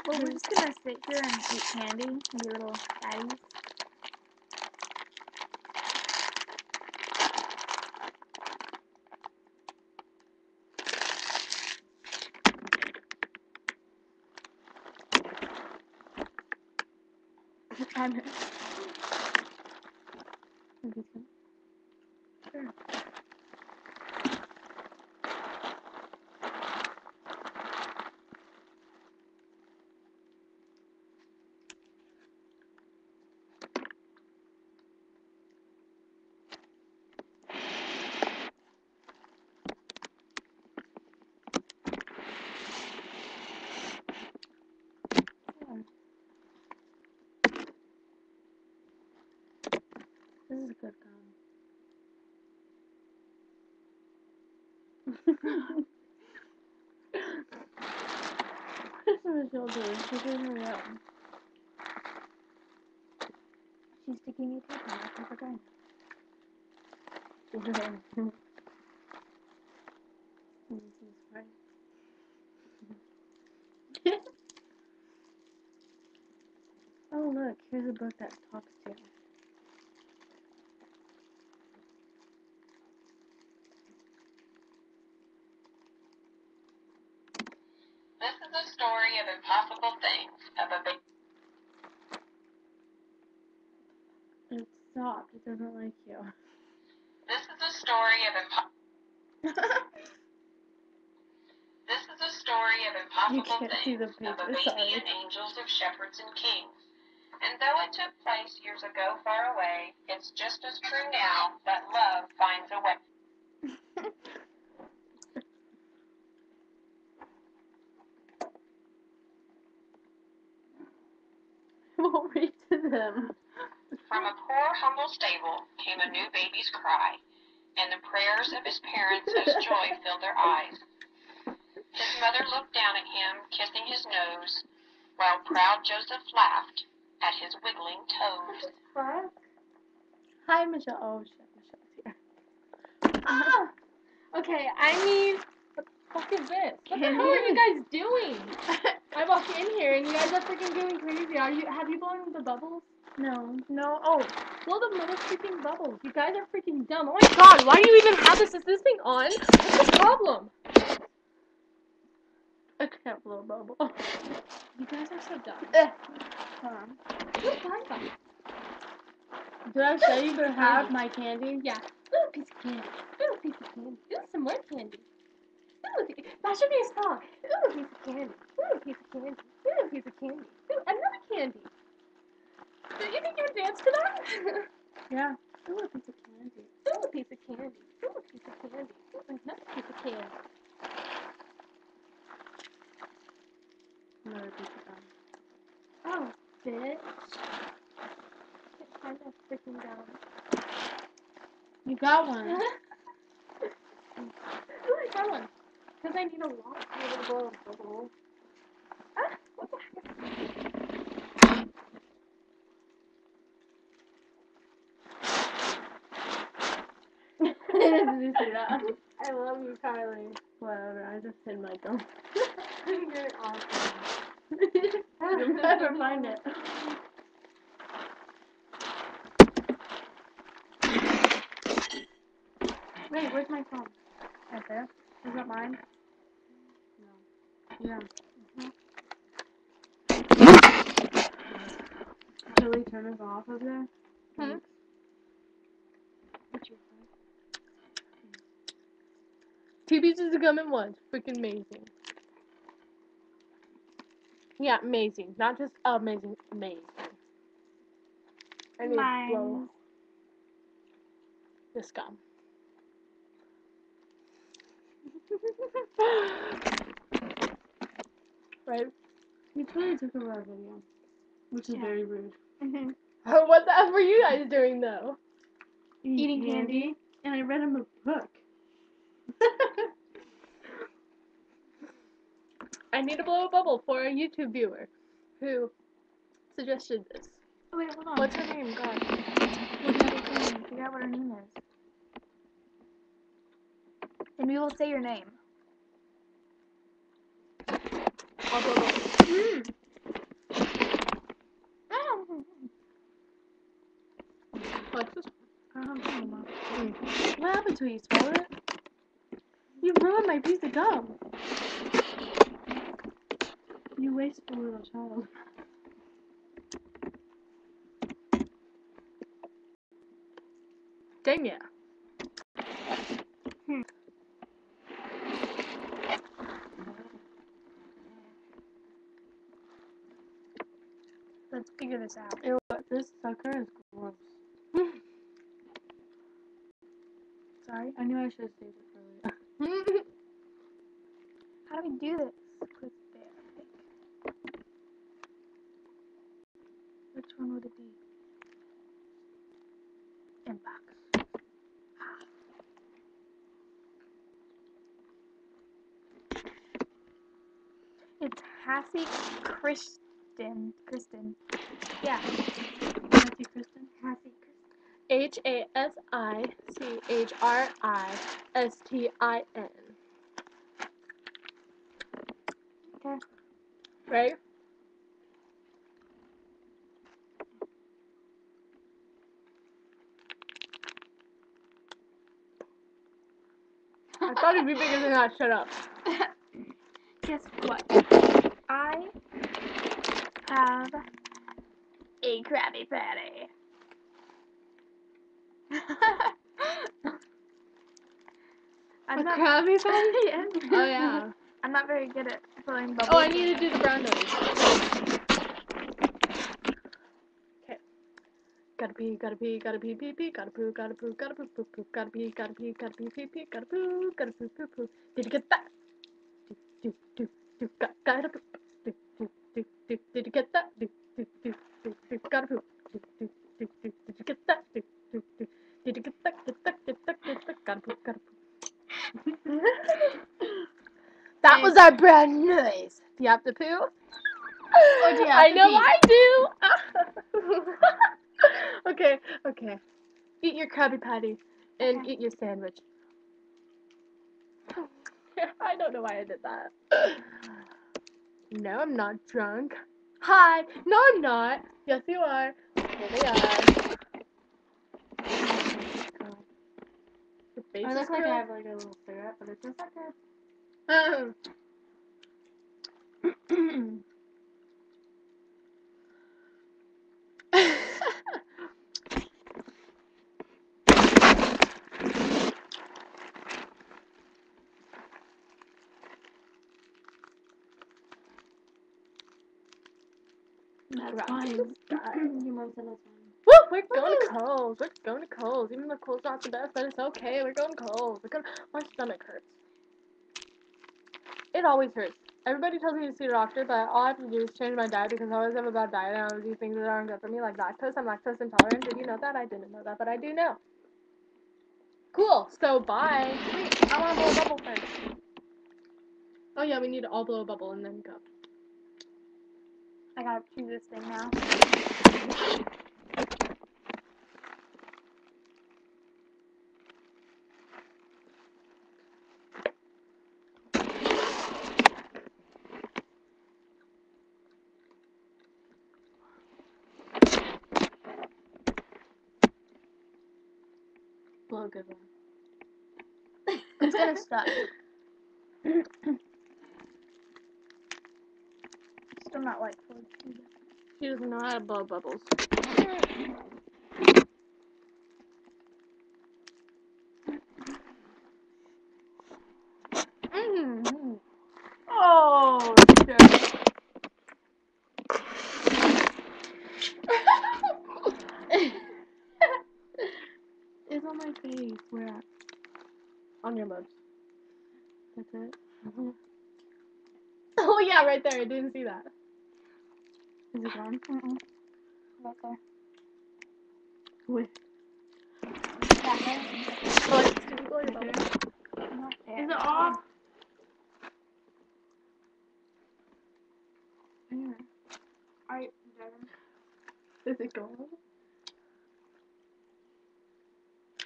Well, we're just gonna sit here and eat candy and be little fatties. I'm sure. This is a good gum. What's Michelle doing? She's doing her own. She's sticking a tape in her vagina. This is right. Oh look, here's a book that talks to you. This is a story of impossible things, of a big... It stopped. It doesn't like you. This is a story of This is a story of impossible things, of a baby and angels, of shepherds and kings. And though it took place years ago far away, it's just as true now that love finds a way. We'll read to them. From a poor, humble stable came a new baby's cry, and the prayers of his parents as joy filled their eyes. His mother looked down at him, kissing his nose, while proud Joseph laughed at his wiggling toes. Hi, Michelle. Oh, shit. Michelle's here. Ah! Okay, I need... What the fuck is this? What the hell are you guys doing? I walk in here and you guys are freaking going crazy. Have you blown the bubbles? No. No. Oh, blow the mother freaking bubbles. You guys are freaking dumb. Oh my god, why do you even have this? Is this thing on? What's the problem? I can't blow a bubble. You guys are so dumb. Hold on. What's that? Did I say you could have my candy? Yeah. Little piece of candy. Little piece of candy. Ooh, some more candy. That should be a song. Little piece of candy. Little piece of candy. Little piece of candy. Ooh, another candy. Do you think you would dance to that? Yeah. Ooh, a piece of candy. Ooh, a piece of candy. Ooh, a piece of candy. Ooh, another piece of candy. Another piece of gum. Oh, bitch. Can't find that freaking gum. You got one. Ooh, I got one. Because I need a lot to be able to blow a bubble. Ah, what the heck? Did you see that? I love you, Kylie. Whatever, I just hid my gum. You're awesome. You'll never find it. Wait, where's my phone? Right there? Is that mine? No. Yeah. Can we turn us off over there? Hmm? What's your phone? 2 pieces of gum at once. Freaking amazing. Yeah, amazing. Not just amazing. Amazing. I need to blow this gum. Right? You totally took over our video. Which is very rude. Mm-hmm. What the F were you guys doing, though? Eating candy. And I read him a book. I need to blow a bubble for a YouTube viewer who suggested this. Oh, wait, hold on. What's her name? God. Figure out what her name is. And we will say your name. I'll blow until you swallow it. You ruined my piece of gum. You wasteful little child. Dang it. Let's figure this out. Ew, this sucker is gross. Sorry, I knew I should have saved it for later. How do we do this? Click there, I think. Which one would it be? Inbox. It's Hassie Kristen. Yeah. Hassie Kristen? Hassie Kristen. HASICHRISTIN. Okay. Right? I thought it'd be bigger than that. Shut up. Guess what? I have a Krabby Patty. I'm not Krabby Patty? yeah. Oh, yeah. I'm not very good at blowing bubbles. Oh, I need to do the brown noise. Okay. Gotta pee, pee, pee, gotta pee, gotta poo, poop, gotta pee, pee, gotta poo, poo. Did you get that? Gotta poop. Did you get that? Gotta poop. Did you get that? Did you get that? Gotta poop, gotta poop. That was our brown noise. Do you have to poo? Or do you have I to know pee? I do. Okay. Eat your Krabby Patty and Okay. eat your sandwich. I don't know why I did that. No, I'm not drunk. Hi. No, I'm not. Yes, you are. Here they are. Your face I is look like I gross. have like a little syrup, but it's just like That's fine. Your mom said that's fine. Woo! We're going to Coles. We're going to Coles. Even though Coles not the best, but it's okay. We're going to Coles. My stomach hurts. It always hurts. Everybody tells me to see a doctor, but all I have to do is change my diet because I always have a bad diet and I always eat things that aren't good for me, like lactose. I'm lactose intolerant. Did you know that? I didn't know that, but I do know. Cool. So, bye. Wait, I want to blow a bubble first. Oh, yeah, we need to all blow a bubble and then go. I gotta choose this thing now. Blow a good one. It's gonna stuck. Still not like food. She doesn't know how to blow bubbles. Mm-hmm. Oh, shit. It's on my face. Where at? On your lips. That's it? Mm-hmm. Oh, yeah, right there. I didn't see that. Is it gone? Mm-mm. Right there. Wait. That way. Oh, it's too blow your bubble. Not there. Is it off? Alright, Is it gone?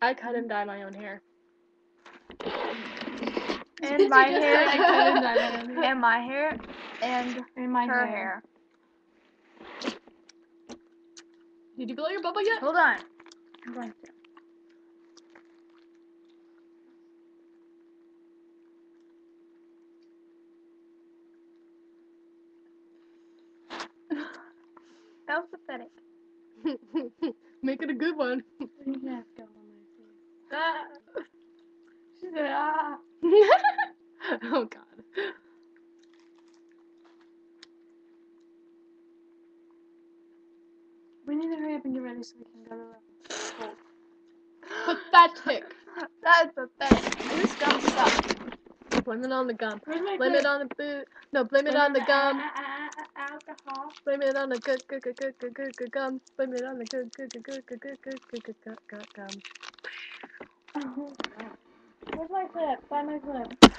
I cut and dye my own hair. and my hair. I cut and dye my own hair. And my hair. And my her hair. Did you blow your bubble yet? Hold on. I'm going to. That was pathetic. Make it a good one. You can have gum on my face. Ah. She said, ah. Oh God. We need to hurry up and get ready so we can go to the school. Pathetic. That's pathetic. This gum sucks. Blame it on the gum. Where's my Blame it on the boo. No, blame it on the gum. Alcohol. Blame it on the good gum. Blame it on the good gum. Where's my clip? Find my clip.